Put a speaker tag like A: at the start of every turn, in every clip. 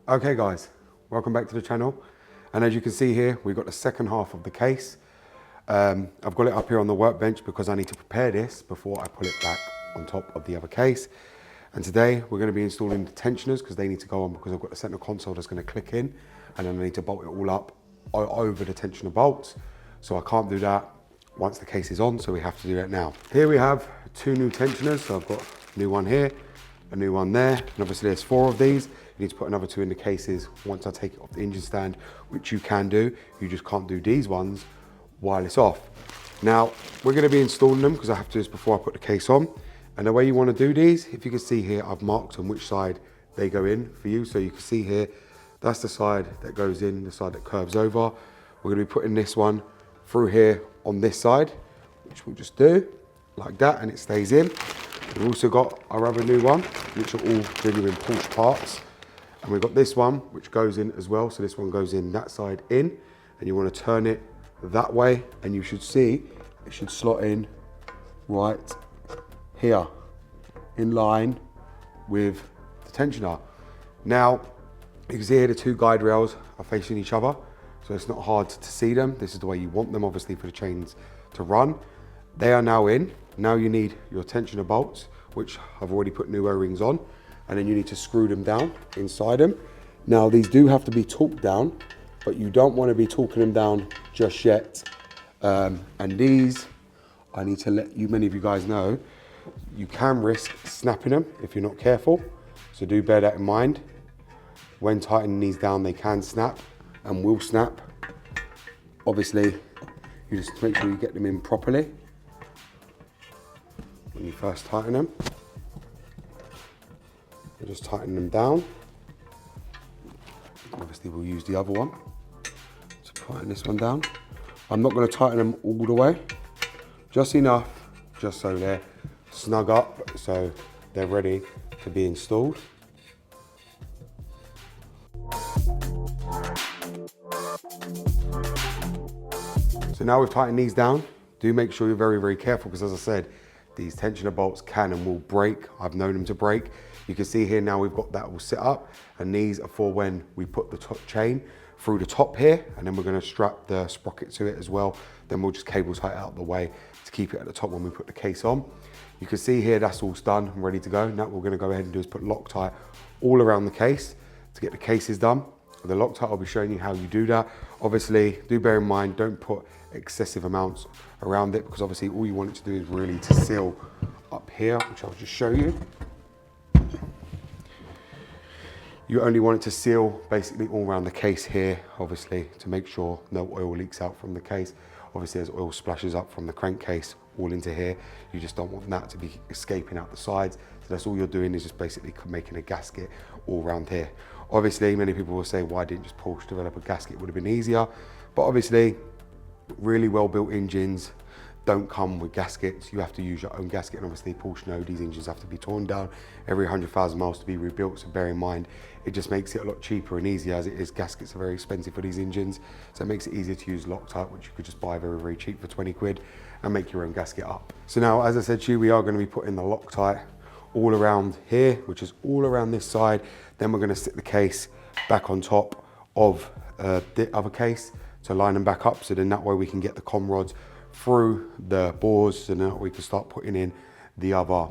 A: Okay guys, welcome back to the channel. And as you can see here, we've got the second half of the case. I've got it up here on the workbench because I need to prepare this before I pull it back on top of the other case. And today we're going to be installing the tensioners because they need to go on, because I've got the center console that's going to click in, and then I need to bolt it all up over the tensioner bolts. So I can't do that once the case is on, so we have to do that now. Here we have two new tensioners. So I've got a new one here, a new one there, and obviously there's 4 of these. You need to put another 2 in the cases once I take it off the engine stand, which you can do. You just can't do these ones while it's off. Now, we're going to be installing them because I have to do this before I put the case on. And the way you want to do these, if you can see here, I've marked on which side they go in for you. So you can see here, that's the side that goes in, the side that curves over. We're going to be putting this one through here on this side, which we'll just do like that, and it stays in. We've also got our other new one, which are all genuine Porsche parts. And we've got this one, which goes in as well. So this one goes in that side in, and you want to turn it that way, and you should see it should slot in right here, in line with the tensioner. Now, you can see here the 2 guide rails are facing each other, so it's not hard to see them. This is the way you want them, obviously, for the chains to run. They are now in. Now you need your tensioner bolts, which I've already put new O-rings on, and then you need to screw them down inside them. Now, these do have to be torqued down, but you don't want to be torquing them down just yet. And these, I need to let many of you guys know, you can risk snapping them if you're not careful. So do bear that in mind. When tightening these down, they can snap and will snap. Obviously, you just make sure you get them in properly when you first tighten them. You just tighten them down. Obviously, we'll use the other one to tighten this one down. I'm not going to tighten them all the way, just enough, just so they're snug up, so they're ready to be installed. So now we've tightened these down. Do make sure you're very, very careful, because as I said, these tensioner bolts can and will break. I've known them to break. You can see here now we've got that all set up, and these are for when we put the top chain through the top here, and then we're going to strap the sprocket to it as well. Then we'll just cable tie it out of the way to keep it at the top when we put the case on. You can see here that's all done and ready to go. Now what we're going to go ahead and do is put Loctite all around the case to get the cases done. The Loctite, I'll be showing you how you do that. Obviously, do bear in mind, don't put excessive amounts around it, because obviously all you want it to do is really to seal up here, which I'll just show you. You only want it to seal basically all around the case here, obviously, to make sure no oil leaks out from the case. Obviously, as oil splashes up from the crankcase all into here, you just don't want that to be escaping out the sides. So that's all you're doing, is just basically making a gasket all around here. Obviously, many people will say, why didn't just Porsche develop a gasket? It would have been easier. But obviously, really well-built engines don't come with gaskets. You have to use your own gasket, and obviously Porsche know these engines have to be torn down every 100,000 miles to be rebuilt, so bear in mind, it just makes it a lot cheaper and easier. As it is, gaskets are very expensive for these engines, so it makes it easier to use Loctite, which you could just buy very, very cheap for 20 quid and make your own gasket up. So now, as I said to you, we are going to be putting the Loctite all around here, which is all around this side. Then we're going to sit the case back on top of the other case to line them back up, so then that way we can get the com rods through the bores, and then we can start putting in the other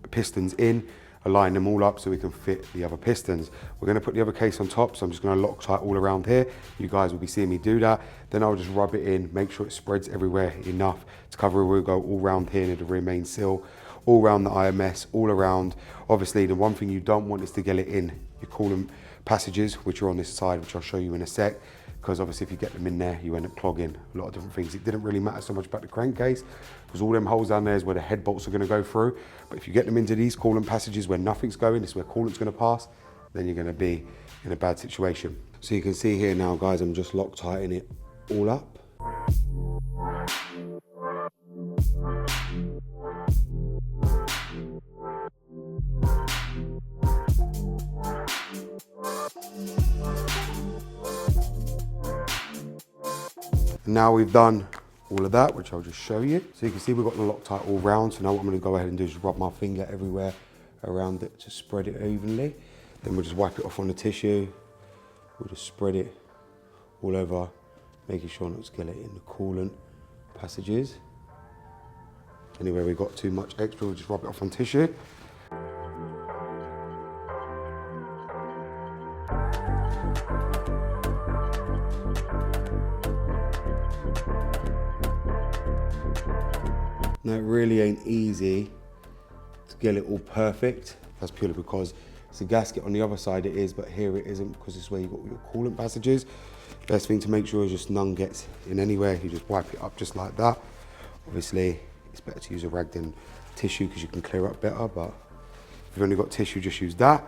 A: pistons in, align them all up so we can fit the other pistons. We're going to put the other case on top, so I'm just going to Loctite all around here. You guys will be seeing me do that. Then I'll just rub it in, make sure it spreads everywhere enough to cover. We'll go all around here, and it'll remain seal, all around the IMS, all around. Obviously, the one thing you don't want is to get it in your coolant passages, which are on this side, which I'll show you in a sec, because obviously if you get them in there, you end up clogging a lot of different things. It didn't really matter so much about the crankcase, because all them holes down there is where the head bolts are going to go through. But if you get them into these coolant passages where nothing's going, this is where coolant's going to pass, then you're going to be in a bad situation. So you can see here now, guys, I'm just Loctiting it all up. And now we've done all of that, which I'll just show you. So you can see we've got the Loctite all round. So now what I'm going to go ahead and do is rub my finger everywhere around it to spread it evenly. Then we'll just wipe it off on the tissue. We'll just spread it all over, making sure not to get it in the coolant passages. Anywhere we got too much extra, we'll just rub it off on tissue. Now it really ain't easy to get it all perfect. That's purely because it's a gasket on the other side it is, but here it isn't because it's where you've got all your coolant passages. Best thing to make sure is just none gets in anywhere. You just wipe it up just like that. Obviously, it's better to use a rag than tissue because you can clear up better, but if you've only got tissue, just use that.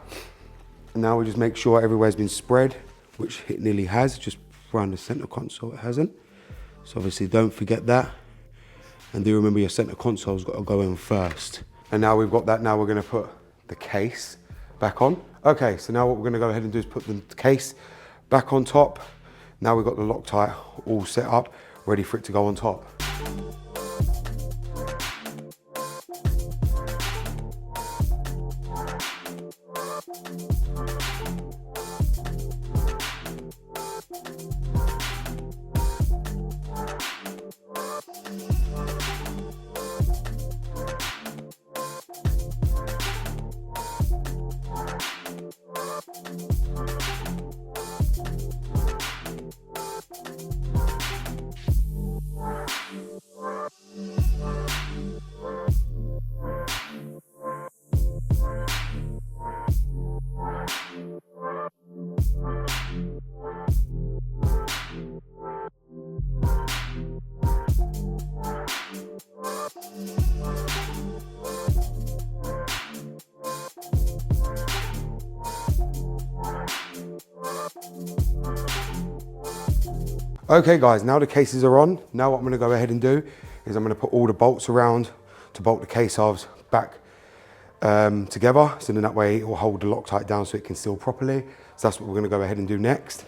A: And now we just make sure everywhere's been spread, which it nearly has, just around the center console it hasn't. So obviously don't forget that. And do remember your center console's got to go in first. And now we've got that, now we're gonna put the case back on. Okay, so now what we're gonna go ahead and do is put the case back on top. Now we've got the Loctite all set up, ready for it to go on top. Okay guys, now the cases are on. Now what I'm gonna go ahead and do is I'm gonna put all the bolts around to bolt the case halves back together. So then that way it will hold the Loctite down so it can seal properly. So that's what we're gonna go ahead and do next.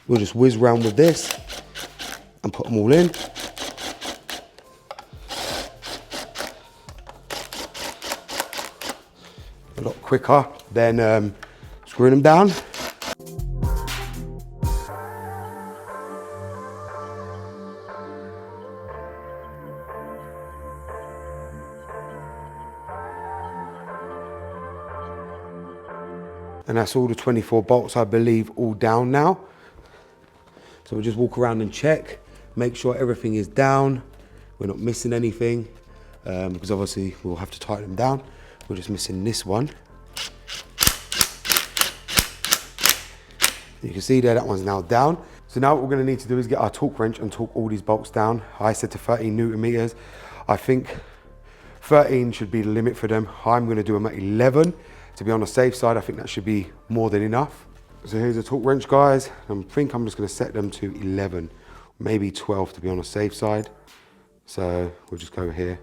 A: We'll just whiz round with this and put them all in. A lot quicker than screwing them down. And that's all the 24 bolts, I believe, all down now. So we'll just walk around and check, make sure everything is down. We're not missing anything, because obviously we'll have to tighten them down. We're just missing this one. You can see there, that one's now down. So now what we're gonna need to do is get our torque wrench and torque all these bolts down. I said to 13 Newton meters. I think 13 should be the limit for them. I'm gonna do them at 11. To be on the safe side, I think that should be more than enough. So here's a torque wrench, guys. I think I'm just gonna set them to 11, maybe 12 to be on the safe side. So we'll just go here.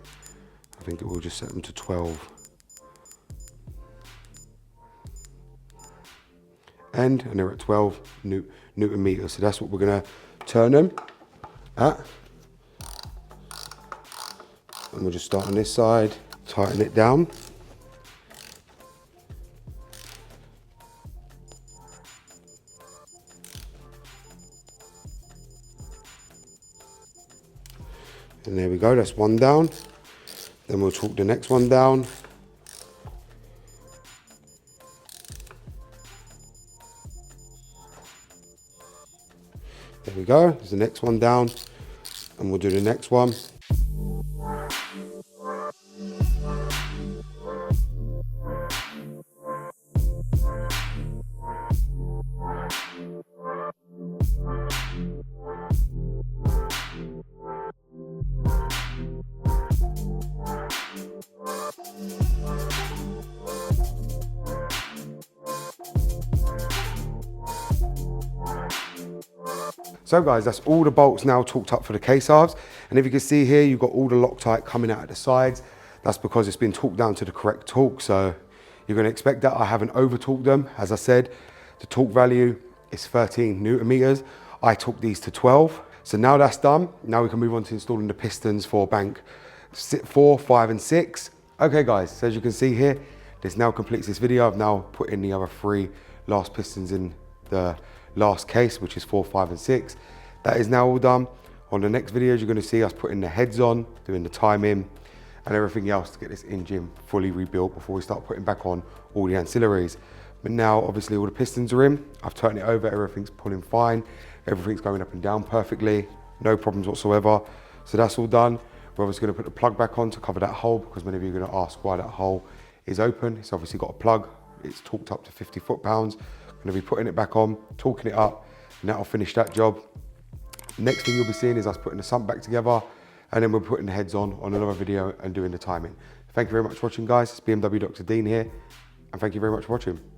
A: I think we'll just set them to 12. And they're at 12 Newton meters. So that's what we're gonna turn them at. And we'll just start on this side, tighten it down. And there we go, that's one down. Then we'll torque the next one down. There we go, there's the next one down. And we'll do the next one. So guys, that's all the bolts now torqued up for the case halves. And if you can see here, you've got all the Loctite coming out at the sides. That's because it's been torqued down to the correct torque. So you're gonna expect that. I haven't over torqued them. As I said, the torque value is 13 Newton meters. I torqued these to 12. So now that's done, now we can move on to installing the pistons for bank 4, 5, and 6. Okay guys, so as you can see here, this now completes this video. I've now put in the other 3 last pistons in the last case, which is 4, 5, and 6. That is now all done. On the next videos, you're gonna see us putting the heads on, doing the timing, and everything else to get this engine fully rebuilt before we start putting back on all the ancillaries. But now, obviously, all the pistons are in. I've turned it over, everything's pulling fine. Everything's going up and down perfectly, no problems whatsoever. So that's all done. We're obviously gonna put the plug back on to cover that hole, because many of you are gonna ask why that hole is open. It's obviously got a plug. It's torqued up to 50 foot-pounds. Gonna be putting it back on, torquing it up, and that'll finish that job. Next thing you'll be seeing is us putting the sump back together, and then we're putting the heads on another video and doing the timing. Thank you very much for watching, guys. It's BMW Dr. Dean here, and thank you very much for watching.